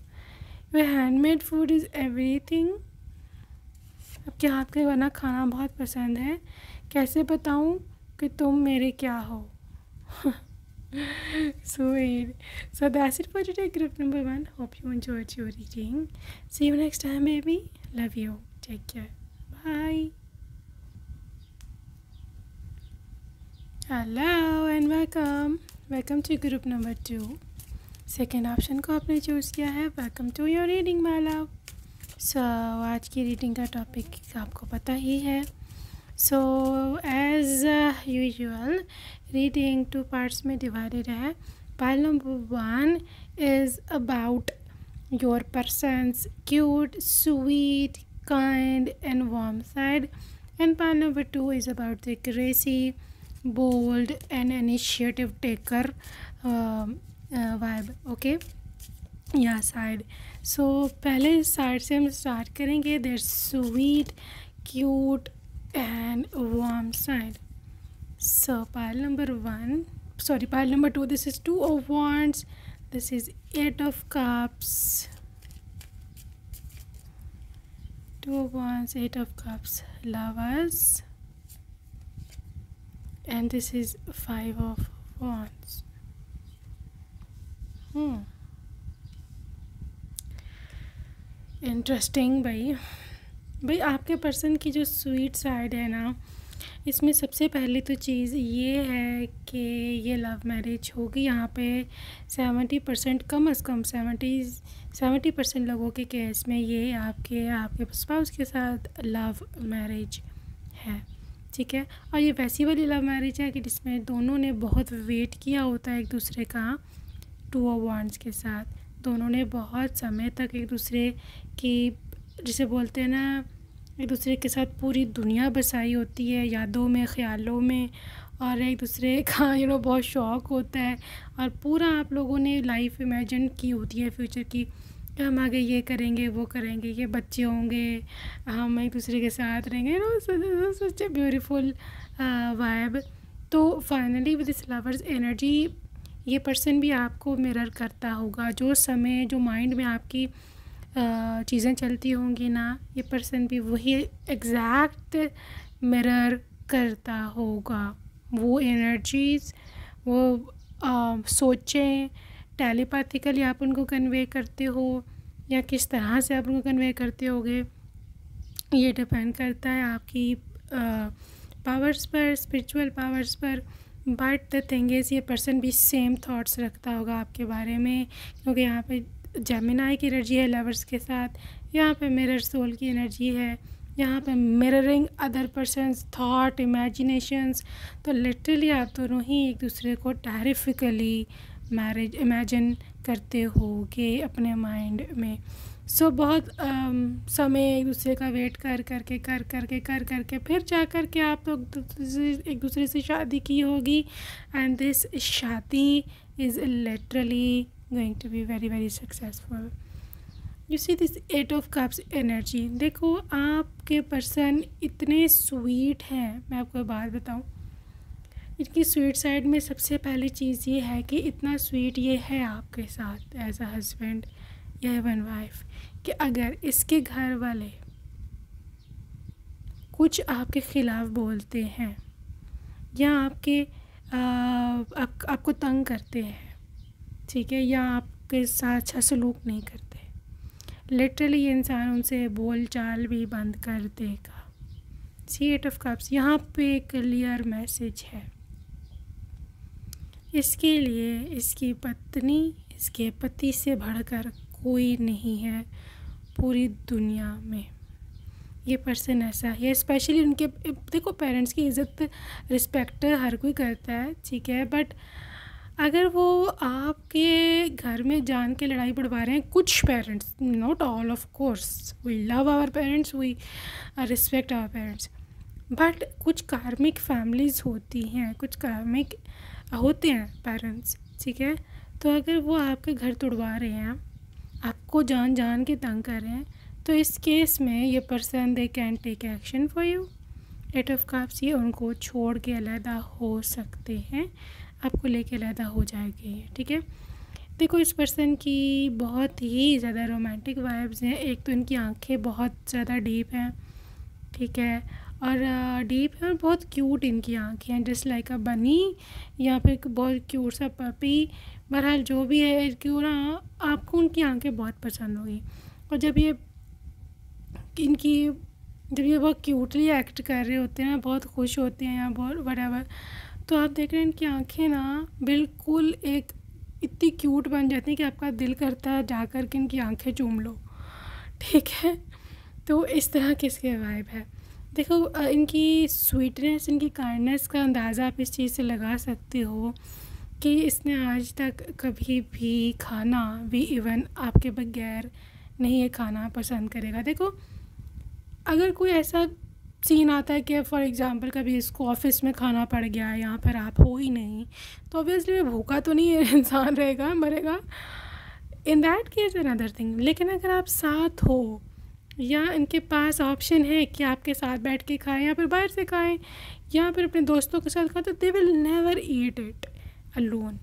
Your handmade food is everything, आपके हाथ का बना खाना बहुत पसंद है। कैसे बताऊं कि तुम मेरे क्या हो। Sweet. So that's it for today, group number 1. Hope you enjoyed your reading. See you next time, baby. Love you. Take care. Bye. Hello and welcome. Welcome to group number 2. Second option को आपने चूज़ किया है। Welcome to your reading my love. So आज की रीडिंग का टॉपिक आपको पता ही है। So as usual reading 2 parts में डिवाइडेड है। Pile number 1 is about your person's cute, sweet, kind and warm side, and pile number 2 is about the crazy, bold and initiative taker vibe, okay, yeah, side. So पहले साइड से हम स्टार्ट करेंगे, their sweet, cute and warm side. So pile number 1, sorry, pile number 2, this is 2 of wands, this is 8 of cups, 2 of wands, 8 of cups, lovers, and this is 5 of wands. Interesting. भाई आपके पर्सन की जो स्वीट साइड है ना, इसमें सबसे पहले तो चीज़ ये है कि ये लव मैरिज होगी. यहाँ पे 70% कम से कम 70% लोगों के केस में ये आपके स्पाउस के साथ लव मैरिज है. ठीक है. और ये वैसी वाली लव मैरिज है कि जिसमें दोनों ने बहुत वेट किया होता है एक दूसरे का. 2 ऑफ वांड्स के साथ दोनों ने बहुत समय तक एक दूसरे की, जिसे बोलते हैं ना, एक दूसरे के साथ पूरी दुनिया बसाई होती है, यादों में, ख़्यालों में, और एक दूसरे का बहुत शौक़ होता है. और पूरा आप लोगों ने लाइफ इमेजिन की होती है फ्यूचर की, कि हम आगे ये करेंगे, वो करेंगे, ये बच्चे होंगे, हम एक दूसरे के साथ रहेंगे. सच ए ब्यूटीफुल वाइब. तो finally with this lovers energy ये पर्सन भी आपको मिरर करता होगा. जो समय, जो माइंड में आपकी चीज़ें चलती होंगी ना, ये पर्सन भी वही एग्जैक्ट मिरर करता होगा. वो एनर्जीज़, वो सोचें टेलीपैथिकली आप उनको कन्वे करते हो या किस तरह से आप उनको कन्वे करते होगे, ये डिपेंड करता है आपकी पावर्स पर, स्पिरिचुअल पावर्स पर. बट द थिंग इज़ ये पर्सन भी सेम थॉट्स रखता होगा आपके बारे में, क्योंकि यहाँ पे जेमिनाई की एनर्जी है लवर्स के साथ, यहाँ पे मिरर सोल की एनर्जी है, यहाँ पे mirroring other persons thought, imaginations. तो लिटरली आप दोनों ही एक दूसरे को टेरिफिकली मैरिज इमेजिन करते होगे अपने माइंड में. सो बहुत समय एक दूसरे का वेट कर करके फिर जा कर के आप लोग एक दूसरे से शादी की होगी. एंड दिस शादी is literally going to be very very successful. You see this 8 of cups energy. देखो आपके पर्सन इतने स्वीट हैं. मैं आपको बात बताऊं, इनकी स्वीट साइड में सबसे पहली चीज़ ये है कि इतना स्वीट ये है आपके साथ एज अ हस्बैंड या एवन वाइफ, कि अगर इसके घर वाले कुछ आपके ख़िलाफ़ बोलते हैं या आपको तंग करते हैं, ठीक है, या आपके साथ अच्छा सलूक नहीं करते, लिटरली ये इंसान उनसे बोल चाल भी बंद कर देगा. सी 8 ऑफ कप्स. यहाँ पे क्लियर मैसेज है इसके लिए. इसकी पत्नी इसके पति से बढ़कर कोई नहीं है पूरी दुनिया में. ये पर्सन ऐसा है. स्पेशली उनके, देखो पेरेंट्स की इज़्ज़त रिस्पेक्ट हर कोई करता है, ठीक है, बट अगर वो आपके घर में जान के लड़ाई बढ़वा रहे हैं, कुछ parents, not all of course, we love our parents, we respect our parents, but कुछ कार्मिक फैमिलीज़ होती हैं, कुछ कार्मिक होते हैं पेरेंट्स, ठीक है. तो अगर वो आपके घर तोड़वा रहे हैं, आपको जान के तंग कर रहे हैं, तो इस केस में ये person they can take action for you. 8 of cups, ये उनको छोड़ के अलहदा हो सकते हैं, आपको लेके अलहदा हो जाएगी. ठीक है. देखो इस पर्सन की बहुत ही ज़्यादा रोमांटिक वाइब्स हैं. एक तो इनकी आंखें बहुत ज़्यादा डीप हैं, ठीक है, और डीप है और बहुत क्यूट इनकी आंखें हैं, जस्ट लाइक अ बनी या फिर बहुत क्यूट सा पपी. बहरहाल जो भी है, क्यों ना आपको उनकी आंखें बहुत पसंद होगी. और जब ये बहुत क्यूटली एक्ट कर रहे होते हैं ना, बहुत खुश होते हैं या बहुत व्हाटएवर, तो आप देख रहे हैं इनकी आंखें ना बिल्कुल एक इतनी क्यूट बन जाती हैं कि आपका दिल करता है जा कर के इनकी आंखें चूम लो. ठीक है. तो इस तरह के इसके वाइब है. देखो इनकी स्वीटनेस, इनकी काइंडनेस का अंदाज़ा आप इस चीज़ से लगा सकते हो कि इसने आज तक कभी भी खाना भी इवन आपके बगैर नहीं ये खाना पसंद करेगा. देखो अगर कोई ऐसा सीन आता है कि फॉर एग्ज़ाम्पल कभी इसको ऑफिस में खाना पड़ गया या फिर आप हो ही नहीं, तो ऑब्वियसली भूखा तो नहीं इंसान रहेगा, मरेगा. In that case another thing. लेकिन अगर आप साथ हो या इनके पास ऑप्शन है कि आपके साथ बैठ के खाएं या फिर बाहर से खाएं या फिर अपने दोस्तों के साथ खाएं, तो they will never eat it alone.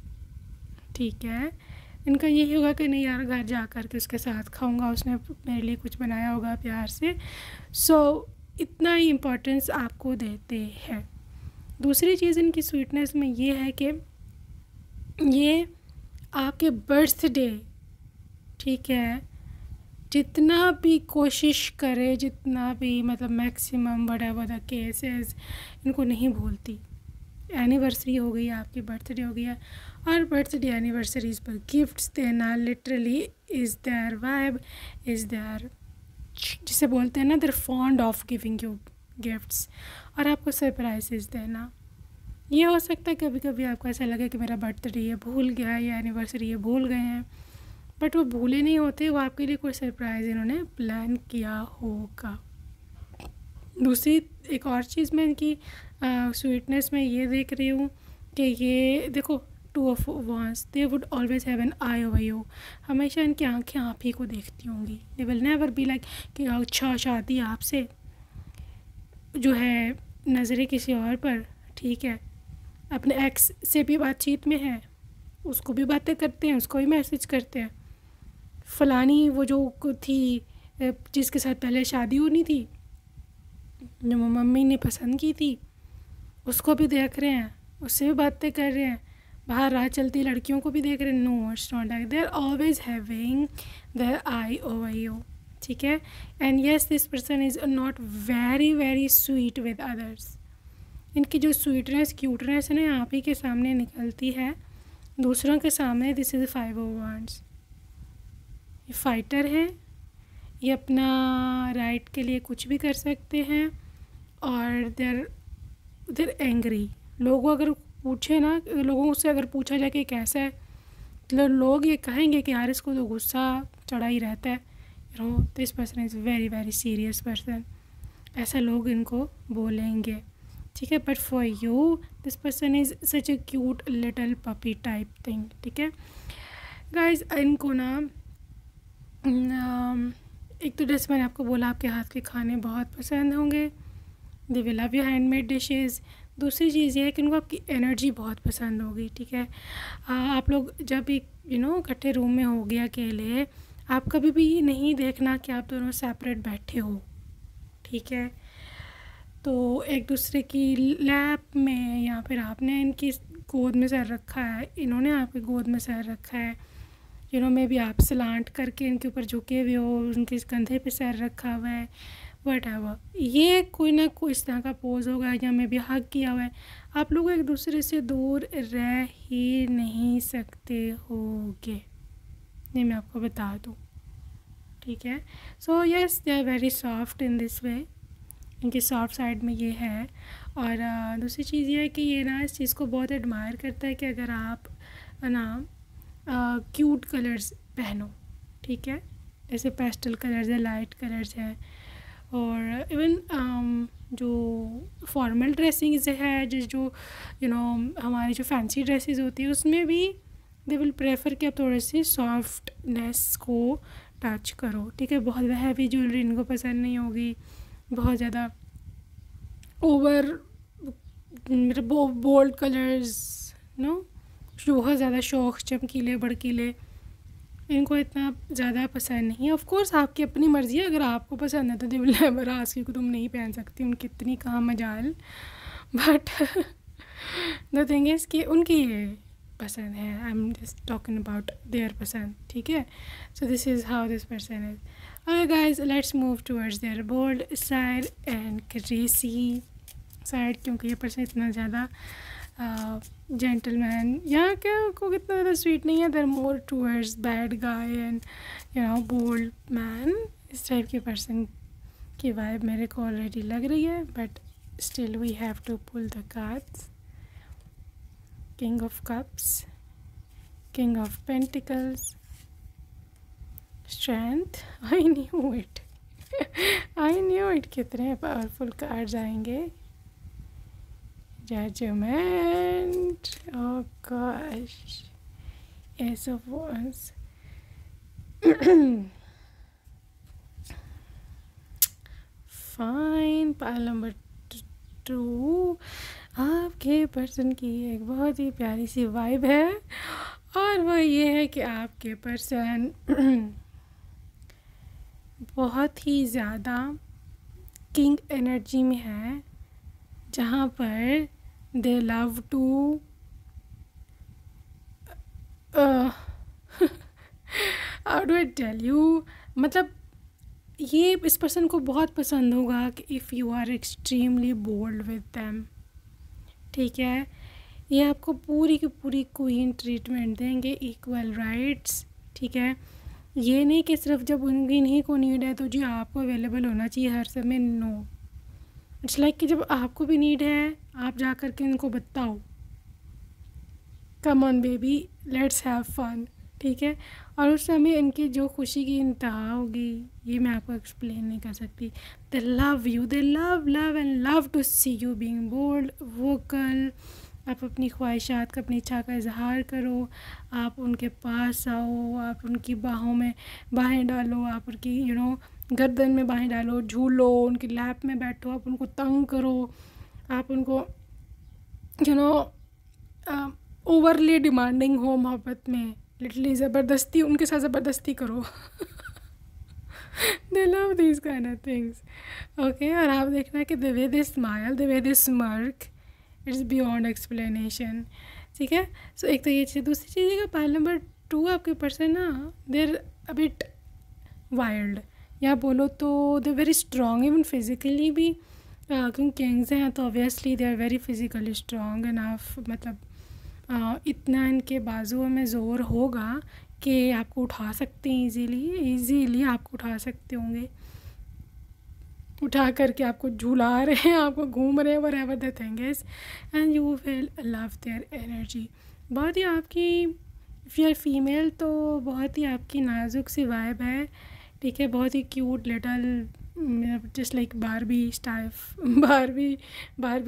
ठीक है, इनका यही होगा कि नहीं यार, घर जा कर के उसके साथ खाऊंगा, उसने मेरे लिए कुछ बनाया होगा प्यार से। सो इतना ही इम्पोर्टेंस आपको देते हैं। दूसरी चीज़ इनकी स्वीटनेस में ये है कि ये आपके बर्थडे, ठीक है, जितना भी कोशिश करे, जितना भी मतलब मैक्सिमम व्हाटएवर द केसेस, इनको नहीं भूलती। एनिवर्सरी हो गई, आपकी बर्थडे हो गया, और बर्थडे एनिवर्सरीज पर गिफ्ट्स देना literally is their vibe, is their, जिसे बोलते हैं ना, they're fond of giving you gifts, और आपको सरप्राइजेस देना। ये हो सकता है कभी कभी आपको ऐसा लगे कि मेरा बर्थडे ये भूल गया है या एनिवर्सरी ये भूल गए हैं, बट वो भूले नहीं होते, वो आपके लिए कोई सरप्राइज़ इन्होंने प्लान किया होगा। दूसरी एक और चीज़ मैं इनकी स्वीटनेस में ये देख रही हूँ कि ये देखो, two of wands they would always have an eye over you. हमेशा इनकी आंखें आप ही को देखती होंगी। They will never be like कि अच्छा शादी आपसे जो है, नज़रें किसी और पर, ठीक है, अपने एक्स से भी बातचीत में है, उसको भी बातें करते हैं, उसको भी मैसेज करते हैं, फ़लानी वो जो थी जिसके साथ पहले शादी होनी थी, जो मम्मी ने पसंद की थी, उसको भी देख रहे हैं, उससे भी बातें कर रहे हैं, बाहर राह चलती लड़कियों को भी देख रहे हैं। No, it's not like, they are always having their eye over you, ठीक है। And yes, this person is not very very sweet with others. इनकी जो स्वीटनेस क्यूटनेस है ना, आप ही के सामने निकलती है, दूसरों के सामने। This is 5 of wands। ये फाइटर हैं, ये अपना राइट के लिए कुछ भी कर सकते हैं, और देर एंग्री। लोगों अगर पूछे ना, लोगों से अगर पूछा जाए कि कैसा है, तो लोग ये कहेंगे कि यार इसको तो गुस्सा चढ़ा ही रहता है, you know, this person is very very serious person, ऐसा लोग इनको बोलेंगे, ठीक है। But for you this person is such A cute little puppy type thing, ठीक है गाइज। इनको ना एक तो जैसे मैंने आपको बोला, आपके हाथ के खाने बहुत पसंद होंगे, they will love your handmade dishes. दूसरी चीज़ ये है कि उनको आपकी एनर्जी बहुत पसंद होगी, ठीक है। आप लोग जब एक इकट्ठे रूम में हो गया अकेले, आप कभी भी ये नहीं देखना कि आप दोनों सेपरेट बैठे हो, ठीक है। तो एक दूसरे की लैप में, या फिर आपने इनकी गोद में सर रखा है, इन्होंने आपकी गोद में सर रखा है, में भी आप सलांट करके इनके ऊपर झुके हुए हो, उनके कंधे पे सर रखा हुआ है, व्हाटएवर, ये कोई ना कोई इस तरह का पोज होगा, या मैं भी हग किया हुआ है। आप लोग एक दूसरे से दूर रह ही नहीं सकते होगे, ये मैं आपको बता दूँ, ठीक है। So yes, they are very soft in this way, इनके सॉफ्ट साइड में ये है। और दूसरी चीज़ ये है कि ये ना इस चीज़ को बहुत एडमायर करता है कि अगर आप ना क्यूट कलर्स पहनो, ठीक है, जैसे पेस्टल कलर्स है, लाइट कलर्स है, और इवन जो फॉर्मल ड्रेसिंग्स है, जो हमारी जो फैंसी ड्रेसेस होती है, उसमें भी दे विल प्रेफर कि आप थोड़े से सॉफ्टनेस को टच करो, ठीक है। बहुत हैवी ज्वेलरी इनको पसंद नहीं होगी, बहुत ज़्यादा ओवर मतलब बोल्ड कलर्स, जो बहुत ज़्यादा शौक चमकीले भड़कीले, इनको इतना ज़्यादा पसंद नहीं है। ऑफ कोर्स आपकी अपनी मर्ज़ी है, अगर आपको पसंद है तो they will never ask you कि तुम नहीं पहन सकती, उनकी इतनी कहाँ मजाल। बट द थिंग इज़ कि उनकी ये पसंद है, I am just talking about their पसंद, ठीक है। So this is how this person is. Okay guys, let's move towards their bold side and crazy side, क्योंकि ये पर्सन इतना ज़्यादा जेंटलमैन यहाँ क्या को कितना ज़्यादा स्वीट नहीं है, they're more towards bad guy and bold man. इस टाइप के पर्सन की वाइब मेरे को ऑलरेडी लग रही है, but still we have to pull the cards. King of cups, king of pentacles, strength, I knew it I knew it, कितने पावरफुल कार्ड्स आएंगे। Judgment, oh gosh, Ace of Wands, fine. Pile number 2, आपके पर्सन की एक बहुत ही प्यारी सी वाइब है, और वो ये है कि आपके पर्सन बहुत ही ज़्यादा किंग एनर्जी में है, जहाँ पर they love to how do I tell you, मतलब ये इस पर्सन को बहुत पसंद होगा कि if you are extremely bold with them, ठीक है। ये आपको पूरी की पूरी क्वीन ट्रीटमेंट देंगे, इक्वल राइट्स, ठीक है। ये नहीं कि सिर्फ जब उन्हीं को नीड है तो जी आपको अवेलेबल होना चाहिए हर समय, नो। इट्स लाइक कि जब आपको भी नीड है आप जा कर के इनको बताओ, come on baby let's have fun, ठीक है। और उस समय इनकी जो खुशी की इंतहा होगी ये मैं आपको एक्सप्लेन नहीं कर सकती। They love you, they love and love to see you being bold, vocal. आप अपनी ख्वाहिशात का, अपनी इच्छा का इजहार करो, आप उनके पास आओ, आप उनकी बाहों में बाहें डालो, आप उनकी गर्दन में बाहें डालो, झूलो, उनकी लैप में बैठो, आप उनको तंग करो, आप उनको ओवरली डिमांडिंग हो मोहब्बत में, लिटरली ज़बरदस्ती उनके साथ ज़बरदस्ती करो। दे love these kind of things, okay. और आप देखना कि the way they smile, the way they smirk, it's beyond explanation, ठीक है। सो एक तो ये चीज़। दूसरी चीज़ है कि पाइल नंबर 2 आपके पर्सन ना देर अ बिट वाइल्ड, या बोलो तो they very strong even physically भी, क्योंकि किंग्स हैं तो obviously they are very physically strong enough, मतलब इतना इनके बाजुओं में ज़ोर होगा कि आपको उठा सकते हैं, इजीली आपको उठा सकते होंगे, उठा करके आपको झूला रहे हैं, आपको घूम रहे हैं, whatever the thing is, and you will love their energy. बहुत ही आपकी, इफ़ यू आर फीमेल तो बहुत ही आपकी नाजुक सी वाइब है, ठीक है। बहुत ही cute little, just like Barbie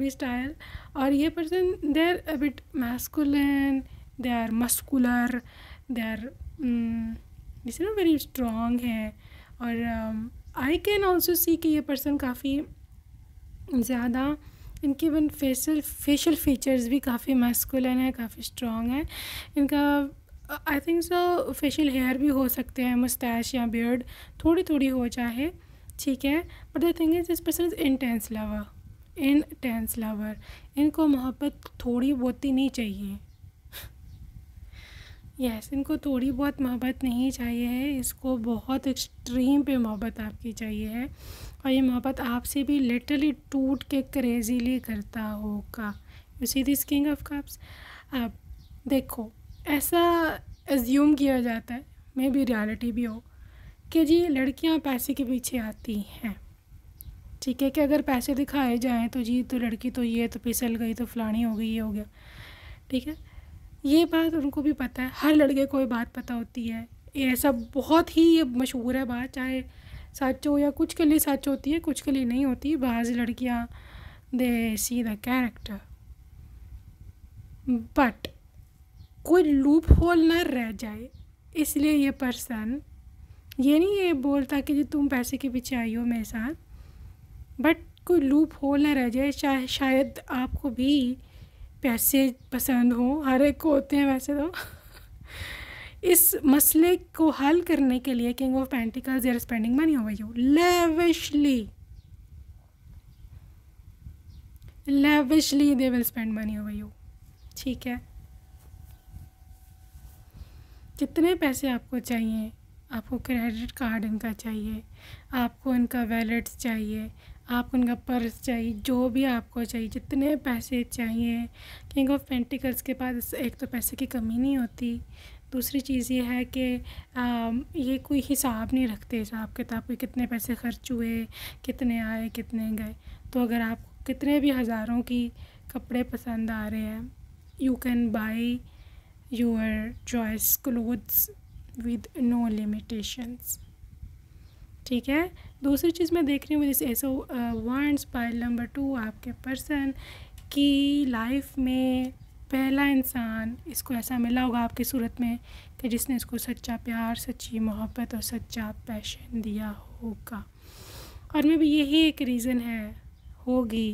style. और ये person they are a bit masculine, they are muscular, they are very strong है। और आई कैन ऑल्सो सी कि ये पर्सन काफ़ी ज़्यादा, इनके इवन फेशियल फीचर्स भी काफ़ी मैस्कुलिन है, काफ़ी स्ट्रॉन्ग है इनका। I think so facial hair भी हो सकते हैं, मुस्टैश या बियर्ड थोड़ी थोड़ी हो चाहे, ठीक है। But the thing is this person is intense lover, इनको मोहब्बत थोड़ी बहुत ही नहीं चाहिए। यस, इनको थोड़ी बहुत मोहब्बत नहीं चाहिए है, इसको बहुत एक्सट्रीम पे मोहब्बत आपकी चाहिए है, और ये मोहब्बत आपसे भी लिटरली टूट के क्रेजीली करता होगा। You see this king of cups. अब देखो, ऐसा एज्यूम किया जाता है, मे बी रियलिटी भी हो, कि जी लड़कियां पैसे के पीछे आती हैं, ठीक है, कि अगर पैसे दिखाए जाएं तो जी तो लड़की तो ये तो फिसल गई, तो फलानी हो गई, ये हो गया, ठीक है। ये बात उनको भी पता है, हर लड़के को ये बात पता होती है, ये ऐसा बहुत ही ये मशहूर है बात, चाहे सच हो या कुछ के लिए सच होती है, कुछ के लिए नहीं होती। बाज़ लड़कियां दे सी द कैरेक्टर, बट कोई लूप होल ना रह जाए, इसलिए ये पर्सन ये नहीं ये बोलता कि जी तुम पैसे के पीछे आई हो मेरे साथ, बट कोई लूप होल ना रह जाए। शायद आपको भी पैसे पसंद हो, हर एक को होते हैं वैसे तो। इस मसले को हल करने के लिए king of pentacles they are spending money over you lavishly they will spend money over you, ठीक है। कितने पैसे आपको चाहिए, आपको क्रेडिट कार्ड इनका चाहिए, आपको इनका वैलेट चाहिए, आपको इनका पर्स चाहिए, जो भी आपको चाहिए, जितने पैसे चाहिए, किंग ऑफ पेंटिकल्स के पास एक तो पैसे की कमी नहीं होती। दूसरी चीज़ ये है कि ये कोई हिसाब नहीं रखते, हिसाब किताब कोई कितने पैसे खर्च हुए, कितने आए, कितने गए। तो अगर आपको कितने भी हज़ारों की कपड़े पसंद आ रहे हैं, you can buy your choice clothes with no limitations, ठीक है। दूसरी चीज़ मैं देख रही हूँ जैसे एसो वांड्स पाइल नंबर 2 आपके पर्सन की लाइफ में पहला इंसान इसको ऐसा मिला होगा आपकी सूरत में कि जिसने इसको सच्चा प्यार, सच्ची मोहब्बत और सच्चा पैशन दिया होगा। और मे भी यही एक रीज़न होगी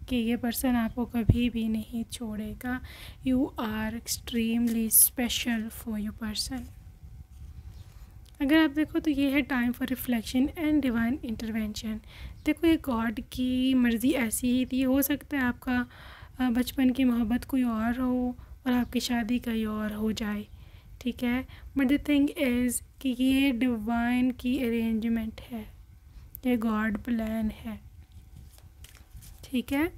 कि ये पर्सन आपको कभी भी नहीं छोड़ेगा। You are extremely special for your person. अगर आप देखो तो ये है time for reflection and divine intervention. देखो ये गॉड की मर्ज़ी ऐसी ही थी। हो सकता है आपका बचपन की मोहब्बत कोई और हो और आपकी शादी कहीं और हो जाए, ठीक है। बट द थिंग इज़ कि ये डिवाइन की अरेंजमेंट है, ये गॉड प्लान है, ठीक है,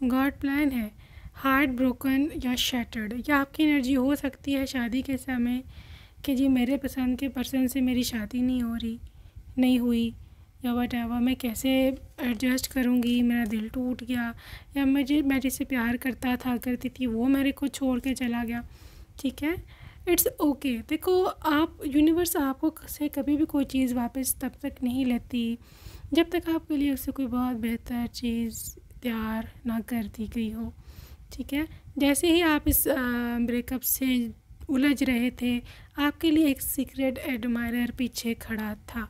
गॉड प्लान है। हार्ट ब्रोकन या शैटर्ड, या आपकी एनर्जी हो सकती है शादी के समय कि जी मेरे पसंद के पर्सन से मेरी शादी नहीं हुई या वट एवर, मैं कैसे एडजस्ट करूँगी, मेरा दिल टूट गया, या मैं जिसे प्यार करती थी वो मेरे को छोड़ के चला गया, ठीक है। It's okay. देखो आप यूनिवर्स आपको से कभी भी कोई चीज़ वापस तब तक नहीं लेती जब तक आपके लिए उससे कोई बहुत बेहतर चीज़ तैयार ना कर दी गई हो, ठीक है। जैसे ही आप इस ब्रेकअप से उलझ रहे थे, आपके लिए एक सीक्रेट एडमायरर पीछे खड़ा था।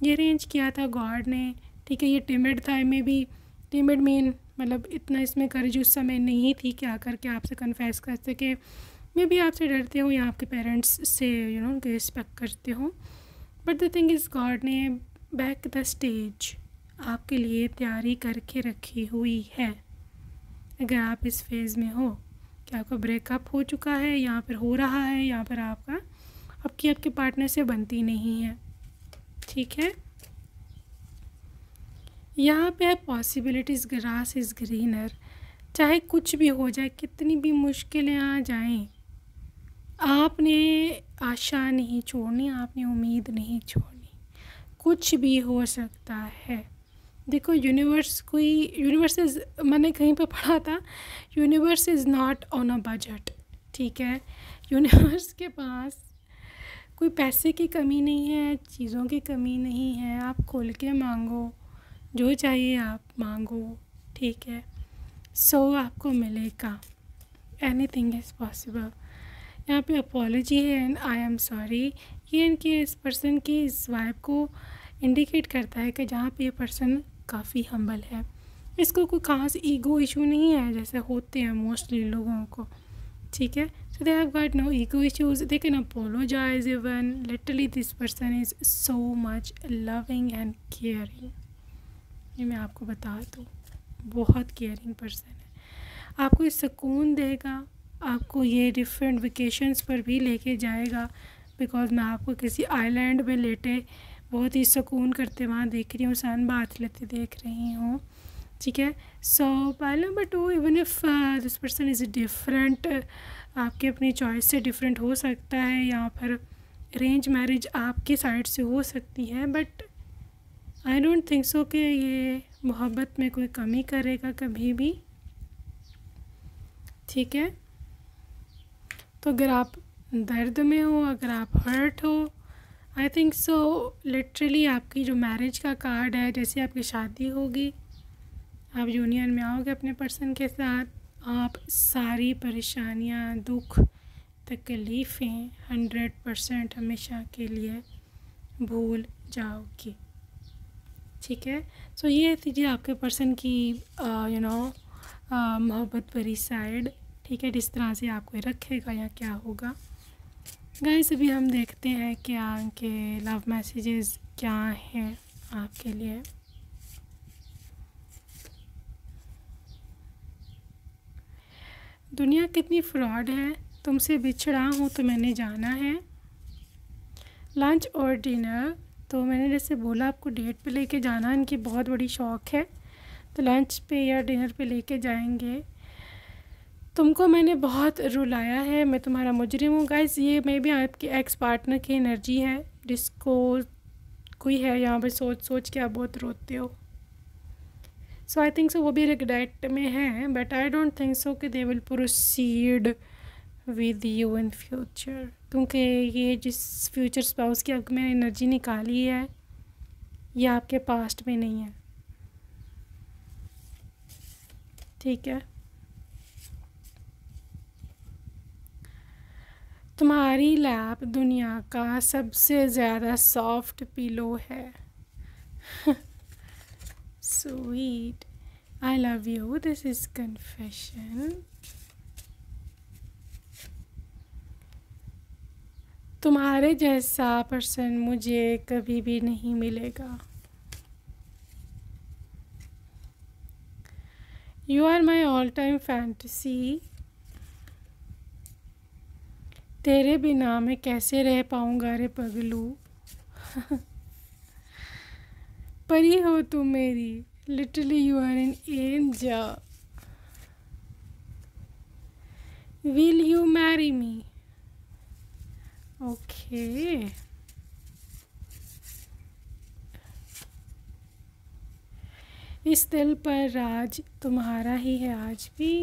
ये अरेंज किया था गॉड ने, ठीक है। ये टिमिड था, में भी टिमिड मीन मतलब इतना इसमें करेज उस समय नहीं थी कि आकर के आपसे कन्फेस कर सके। मे भी आपसे डरते हो या आपके पेरेंट्स से उनके रिस्पेक्ट करते हो। But the thing is God ने बैक द स्टेज आपके लिए तैयारी करके रखी हुई है। अगर आप इस फेज़ में हो कि आपका ब्रेकअप हो चुका है या फिर हो रहा है या फिर आपके पार्टनर से बनती नहीं है, ठीक है। यहाँ पे है पॉसिबिलिटीज़, ग्रास इज़ ग्रीनर। चाहे कुछ भी हो जाए, कितनी भी मुश्किलें आ जाएं, आपने आशा नहीं छोड़नी, आपने उम्मीद नहीं छोड़नी। कुछ भी हो सकता है। देखो यूनिवर्स इज़, मैंने कहीं पे पढ़ा था, universe is not on a budget, ठीक है। यूनिवर्स के पास कोई पैसे की कमी नहीं है, चीज़ों की कमी नहीं है। आप खुल के मांगो, जो चाहिए आप मांगो, ठीक है। सो आपको मिलेगा। Anything is possible. यहाँ पे अपॉलॉजी है एंड आई एम सॉरी, ये इनके इस पर्सन की इस वाइब को इंडिकेट करता है कि जहाँ पे ये पर्सन काफ़ी हम्बल है, इसको कोई खास ईगो इशू नहीं है जैसे होते हैं मोस्टली लोगों को, ठीक है। So they have got no ego issues, they can apologise even. Literally this person is so much loving and caring. ये मैं आपको बता दूँ, बहुत केयरिंग पर्सन है। आपको इस सुकून देगा, आपको ये डिफरेंट वेकेशंस पर भी लेके जाएगा। बिकॉज मैं आपको किसी आइलैंड में लेटे बहुत ही सुकून करते वहाँ देख रही हूँ, सन बात लेते देख रही हूँ, ठीक है। सो पहले number 2, even if this person is different, आपके अपनी चॉइस से डिफरेंट हो सकता है या फिर अरेंज मैरिज आपकी साइड से हो सकती है, but I don't think so कि ये मोहब्बत में कोई कमी करेगा कभी भी, ठीक है। तो अगर आप दर्द में हो, अगर आप हर्ट हो, आई थिंक सो लिटरली आपकी जो मैरिज का कार्ड है, जैसे आपकी शादी होगी, आप यूनियन में आओगे अपने पर्सन के साथ, आप सारी परेशानियां, दुख, तकलीफ़ें 100% हमेशा के लिए भूल जाओगे, ठीक है। सो ये थी जी आपके पर्सन की मोहब्बत भरी साइड, ठीक है। जिस तरह से आपको रखेगा या क्या होगा। गाइस अभी हम देखते हैं क्या के लव मैसेजेस क्या हैं आपके लिए। दुनिया कितनी फ्रॉड है, तुमसे बिछड़ा हूँ तो मैंने जाना है। लंच और डिनर, तो मैंने जैसे बोला आपको डेट पे लेके जाना, इनकी बहुत बड़ी शौक़ है, तो लंच पे या डिनर पे लेके जाएंगे। तुमको मैंने बहुत रुलाया है, मैं तुम्हारा मुजरिम हूँ। गाइस ये मे भी आपके एक्स पार्टनर की एनर्जी है, जिसको कोई है यहाँ पर सोच के आप बहुत रोते हो। सो आई थिंक सो वो भी रिग्रेट में है, but I don't think so कि they will proceed with you in future, क्योंकि ये जिस फ्यूचर स्पाउस की अब मैंने एनर्जी निकाली है, ये आपके पास्ट में नहीं है, ठीक है। तुम्हारी लैप दुनिया का सबसे ज़्यादा सॉफ्ट पिलो है। Sweet, I love you, this is confession. तुम्हारे जैसा पर्सन मुझे कभी भी नहीं मिलेगा। You are my all time fantasy. तेरे बिना मैं कैसे रह पाऊँगा रे पगलू। परी हो तुम मेरी, literally you are an angel. Will you marry me? Okay. इस दिल पर राज तुम्हारा ही है आज भी।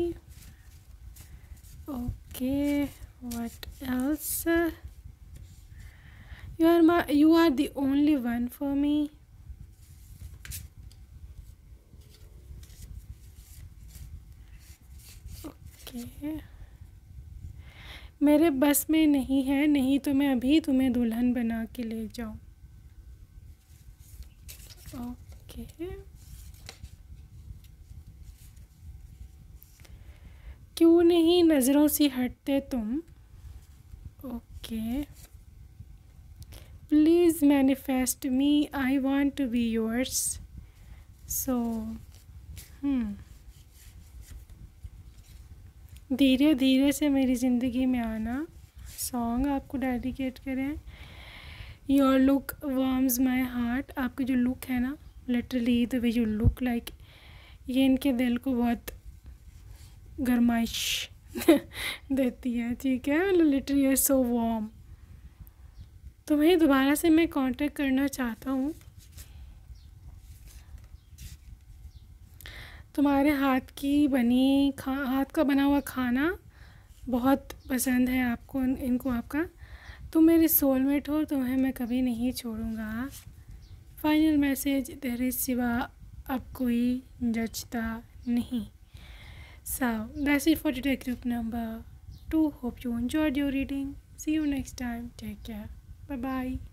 Okay, what else? you are the only one for me. Okay, मेरे बस में नहीं है, नहीं तो मैं अभी तुम्हें दुल्हन बना के ले जाऊं। ओके, क्यों नहीं नज़रों से हटते तुम। Okay, please manifest me, I want to be yours. So धीरे धीरे से मेरी ज़िंदगी में आना सॉन्ग आपको डेडिकेट करें। Your look warms my heart. आपकी जो लुक है ना, literally the way you look like, ये इनके दिल को बहुत गरमाइश देती है। ठीक है, literally you are so warm. तुम्हें दोबारा से मैं कांटेक्ट करना चाहता हूँ। तुम्हारे हाथ का बना हुआ खाना बहुत पसंद है आपको, इनको आपका। तुम मेरी सोलमेट हो, तुम्हें मैं कभी नहीं छोड़ूंगा। फाइनल मैसेज, तेरे सिवा अब कोई जचता नहीं। So that's it for today, group number 2. Hope you enjoyed your reading. See you next time. Take care. Bye bye.